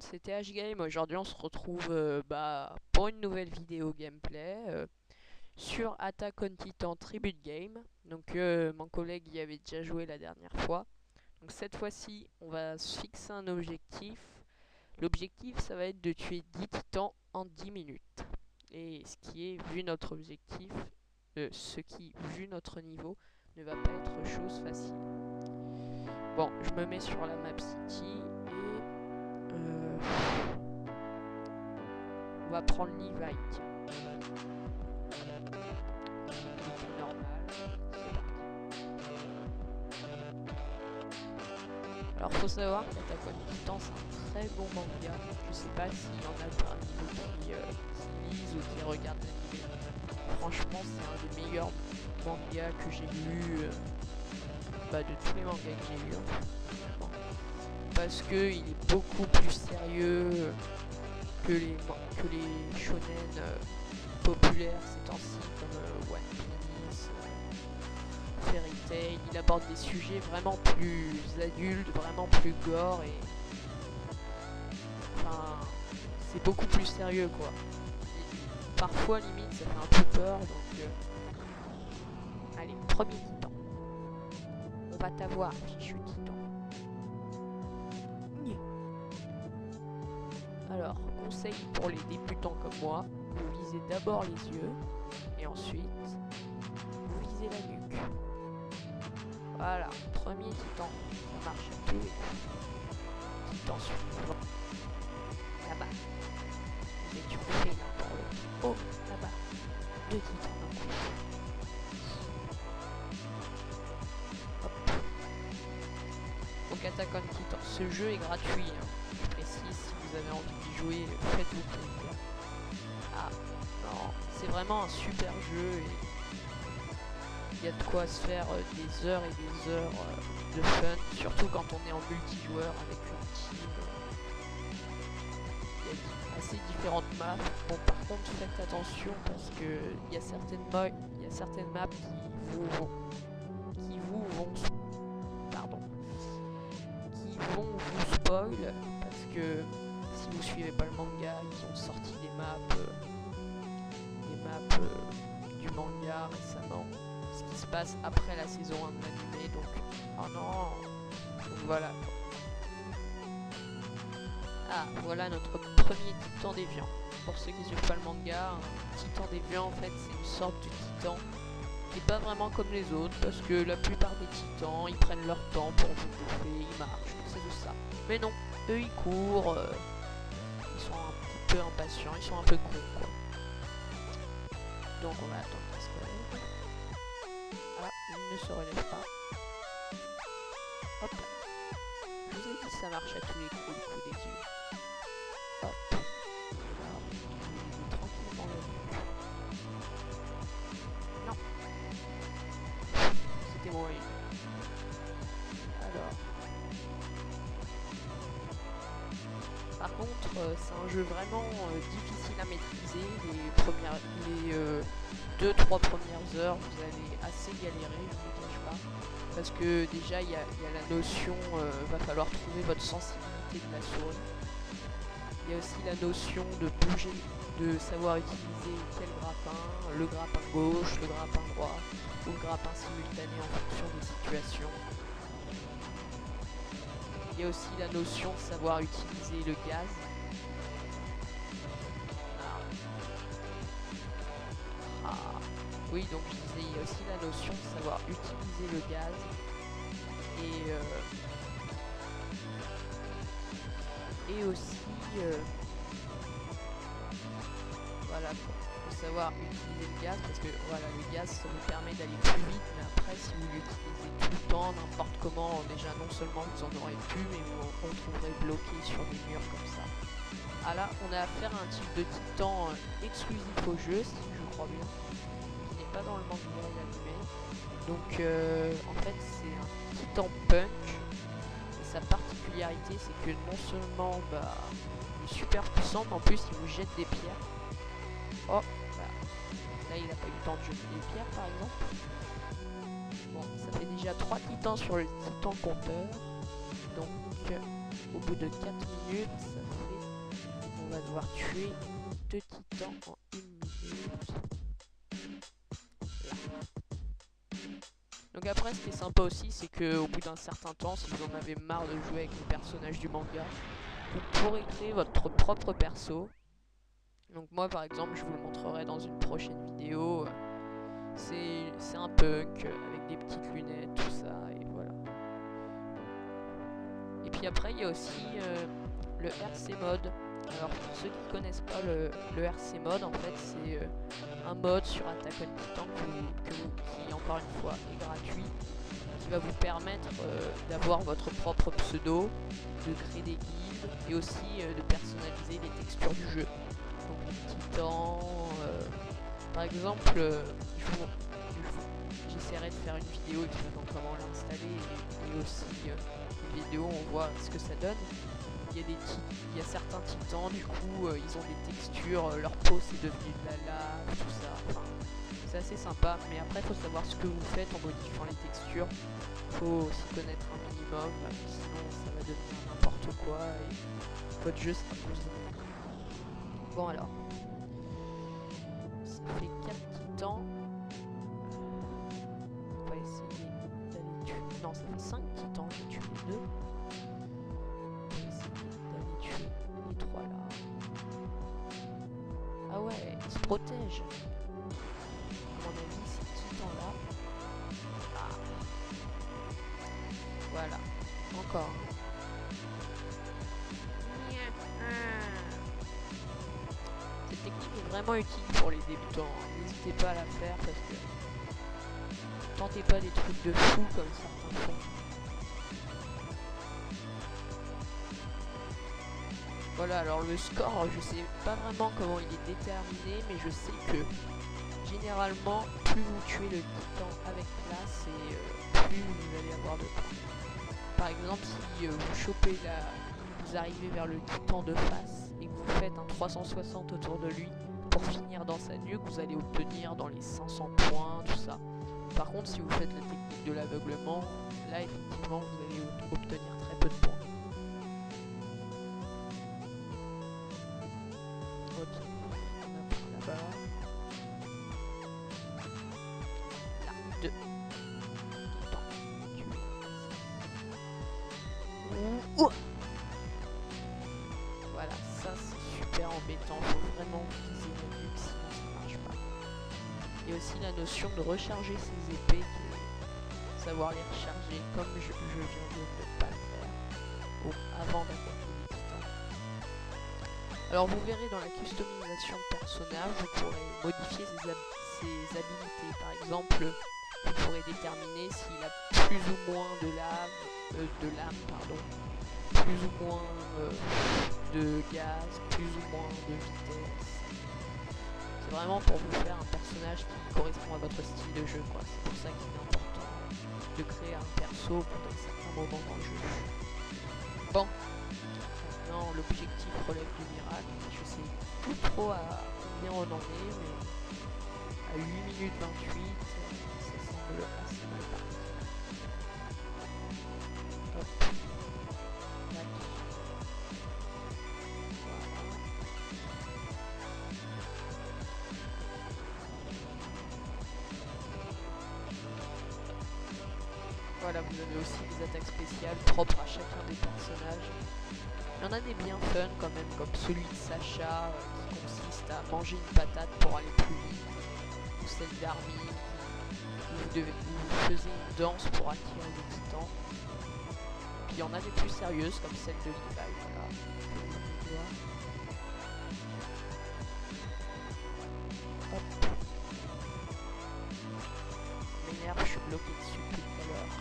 monde, c'était H-Game. Aujourd'hui, on se retrouve pour une nouvelle vidéo gameplay sur Attack on Titan Tribute Game. Donc, mon collègue y avait déjà joué la dernière fois. Donc, cette fois-ci, on va se fixer un objectif. L'objectif, ça va être de tuer 10 titans en 10 minutes. Et ce qui est, vu notre objectif, vu notre niveau, ne va pas être chose facile. Bon, je me mets sur la map City et on va prendre Levi. Normal. Alors faut savoir qu'Attack on Titan c'est un très bon manga. Je sais pas s'il y en a parmi vous qui lisent ou qui regardent l'anime. Franchement c'est un des meilleurs mangas que j'ai lu de tous les mangas que j'ai lus. Parce que il est beaucoup plus sérieux que les shonen populaires ces temps-ci comme One Piece, Fairy Tail. Il aborde des sujets vraiment plus adultes, vraiment plus gore et enfin c'est beaucoup plus sérieux quoi. Et parfois limite ça fait un peu peur donc allez, premier titan. On va t'avoir, fichu titan. Alors, conseil pour les débutants comme moi, vous visez d'abord les yeux et ensuite vous visez la nuque. Voilà, premier titan, ça marche à tous les coups. Titan suivant. Là-bas. Nous étions faits là pour le haut, là-bas. 2 titans d'un coup. Hop. Donc Attack on Titan, ce jeu est gratuit. Hein. Je précise, si vous avez envie d'y jouer, faites-vous plaisir. Ah, non, c'est vraiment un super jeu et il y a de quoi se faire des heures et des heures de fun, surtout quand on est en multijoueur avec une team. Il y a assez différentes maps. Bon, par contre, faites attention parce que il y a certaines maps qui vont vous spoil parce que si vous suivez pas le manga, ils ont sorti des maps du manga récemment, ce qui se passe après la saison 1 de l'anime, donc oh non, donc voilà. Ah, voilà notre premier titan déviant. Pour ceux qui suivent pas le manga, un titan déviant en fait c'est une sorte de titan qui est pas vraiment comme les autres parce que la plupart des titans ils prennent leur temps pour vous bouffer, ils marchent, c'est tout ça. Mais non, eux ils courent, ils sont un petit peu impatients, ils sont un peu cons quoi. Donc on va attendre qu'il se relève. Ah, il ne se relève pas. Hop là. Je vous ai dit ça marche à tous les coups, le coup des yeux. Hop. Alors, il est tranquillement là. Non. C'était moi. Alors. Par contre, c'est un jeu vraiment difficile à maîtriser. Les 2-3 premières heures, vous allez assez galérer, je ne vous cache pas. Parce que déjà, il y a la notion, va falloir trouver votre sensibilité de la souris. Il y a aussi la notion de bouger, de savoir utiliser quel grappin, le grappin gauche, le grappin droit, ou le grappin simultané en fonction des situations. Il y a aussi la notion de savoir utiliser le gaz. Ah. Oui, donc je disais, il y a aussi la notion de savoir utiliser le gaz. Et aussi, voilà, faut savoir utiliser le gaz parce que voilà, le gaz ça vous permet d'aller plus vite, mais après si vous l'utilisez tout le temps, n'importe comment, déjà non seulement vous en aurez plus, mais vous vous retrouverez bloqué sur des murs comme ça. Ah là, on a affaire à un type de titan exclusif au jeu, si je crois bien, qui n'est pas dans le manga et l'anime. Donc en fait c'est un titan punch. Sa particularité c'est que non seulement il est super puissant, mais en plus il vous jette des pierres. Oh, là il a pas eu le temps de jeter des pierres par exemple. Bon, ça fait déjà 3 titans sur le titan compteur. Donc au bout de 4 minutes, ça fait va devoir tuer 2 titans en 1 minute. Là. Donc après, ce qui est sympa aussi, c'est qu'au bout d'un certain temps, si vous en avez marre de jouer avec les personnages du manga, vous pourrez créer votre propre perso. Donc moi par exemple, je vous le montrerai dans une prochaine vidéo. C'est un punk avec des petites lunettes, tout ça, et voilà. Et puis après, il y a aussi le RC mode. Alors pour ceux qui ne connaissent pas le RC mode, en fait c'est un mode sur Attack on Titan qui encore une fois est gratuit, qui va vous permettre d'avoir votre propre pseudo, de créer des guildes et aussi de personnaliser les textures du jeu. Donc les titans, par exemple, j'essaierai de faire une vidéo expliquant comment l'installer et aussi une vidéo où on voit ce que ça donne. Il y a certains titans, du coup, ils ont des textures, leur peau c'est devenu de la lave, tout ça. Enfin, c'est assez sympa, mais après il faut savoir ce que vous faites en modifiant les textures. Il faut s'y connaître un minimum, sinon ça va devenir n'importe quoi et votre jeu sera frustrant. Bon alors, ça fait 4 titans. On va essayer d'aller tuer... Non, ça fait 5 titans, j'ai tué 2. Les 3 là. Ah ouais, ils se protègent. À mon avis, ces titans là. Ah. Voilà, encore. Cette technique est vraiment utile pour les débutants. N'hésitez pas à la faire parce que tentez pas des trucs de fou comme certains font. Voilà, alors le score, je sais pas vraiment comment il est déterminé, mais je sais que généralement, plus vous tuez le titan avec classe et plus vous allez avoir de points. Par exemple, si vous chopez vous arrivez vers le titan de face et que vous faites un 360 autour de lui pour finir dans sa nuque, vous allez obtenir dans les 500 points, tout ça. Par contre, si vous faites la technique de l'aveuglement, là effectivement vous allez obtenir très peu de points. Ok, on a pris là-bas. Là, 2. Voilà, ça c'est super embêtant, faut vraiment viser la nuque sinon ça marche pas. Il y a aussi la notion de recharger ses épées, savoir les recharger comme je viens de ne pas le faire avant d'attaquer les titans. Alors vous verrez dans la customisation de personnage, vous pourrez modifier ses habilités. Par exemple, vous pourrez déterminer s'il a plus ou moins de lame, plus ou moins de gaz, plus ou moins de vitesse. C'est vraiment pour vous faire un personnage qui correspond à votre style de jeu, quoi. C'est pour ça qu'il est important de créer un perso pendant certains moments dans le jeu. Bon, maintenant l'objectif relève du miracle. Je sais plus trop à combien on en est, mais à 8 minutes 28, ça semble assez mal parti. Hop. Tac. Voilà, vous avez aussi des attaques spéciales propres à chacun des personnages. Il y en a des bien fun quand même, comme celui de Sacha qui consiste à manger une patate pour aller plus vite, ou celle d'Armin où vous faisiez une danse pour attirer les titans. Puis il y en a des plus sérieuses comme celle de Levi, voilà. Hop. M'énerve, je suis bloqué dessus depuis tout à l'heure.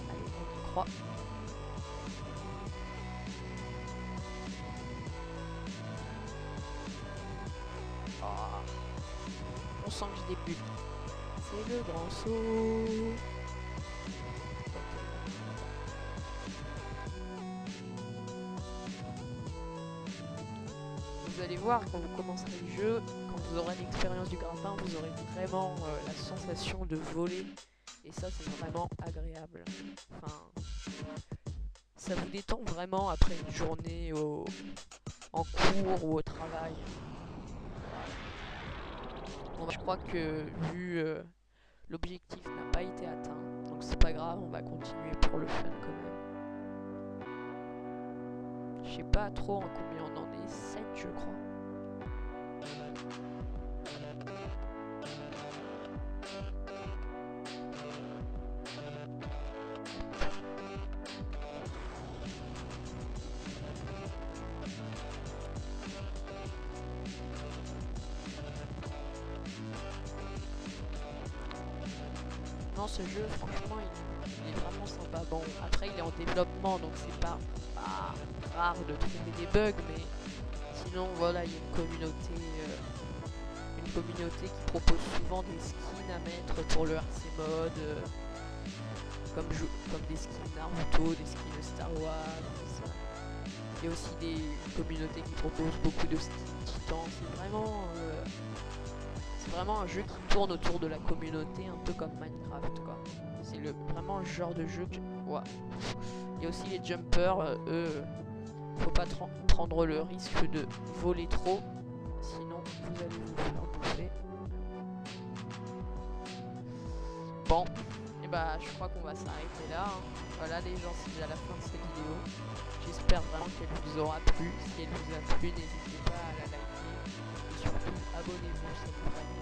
Allez, on y croit. Oh. On sent que je débute. C'est le grand saut. Vous allez voir quand vous commencerez le jeu, quand vous aurez l'expérience du grappin, vous aurez vraiment la sensation de voler. Et ça c'est vraiment agréable. Enfin, ça vous détend vraiment après une journée en cours ou au travail. Bon, bah, je crois que vu l'objectif n'a pas été atteint, donc c'est pas grave, on va continuer pour le fun quand même. Je sais pas trop en combien on en est, 7 je crois. Non, ce jeu, franchement, il est vraiment sympa. Bon, après, il est en développement, donc c'est pas rare de trouver des bugs, mais sinon, voilà, il y a une communauté qui propose souvent des skins à mettre pour le RC mode, comme des skins Naruto, des skins Star Wars. Ça. Il y a aussi des communautés qui proposent beaucoup de skins Titan. C'est vraiment un jeu qui tourne autour de la communauté, un peu comme Minecraft, quoi. C'est vraiment le genre de jeu que ouais. Il y a aussi les jumpers, eux, faut pas prendre le risque de voler trop, sinon vous allez vous faire bouffer. Bon, et bah je crois qu'on va s'arrêter là. Hein. Voilà les gens, c'est déjà la fin de cette vidéo. J'espère vraiment qu'elle vous aura plu. Si elle vous a plu, n'hésitez pas à la liker. Et surtout, abonnez-vous, ça nous ferait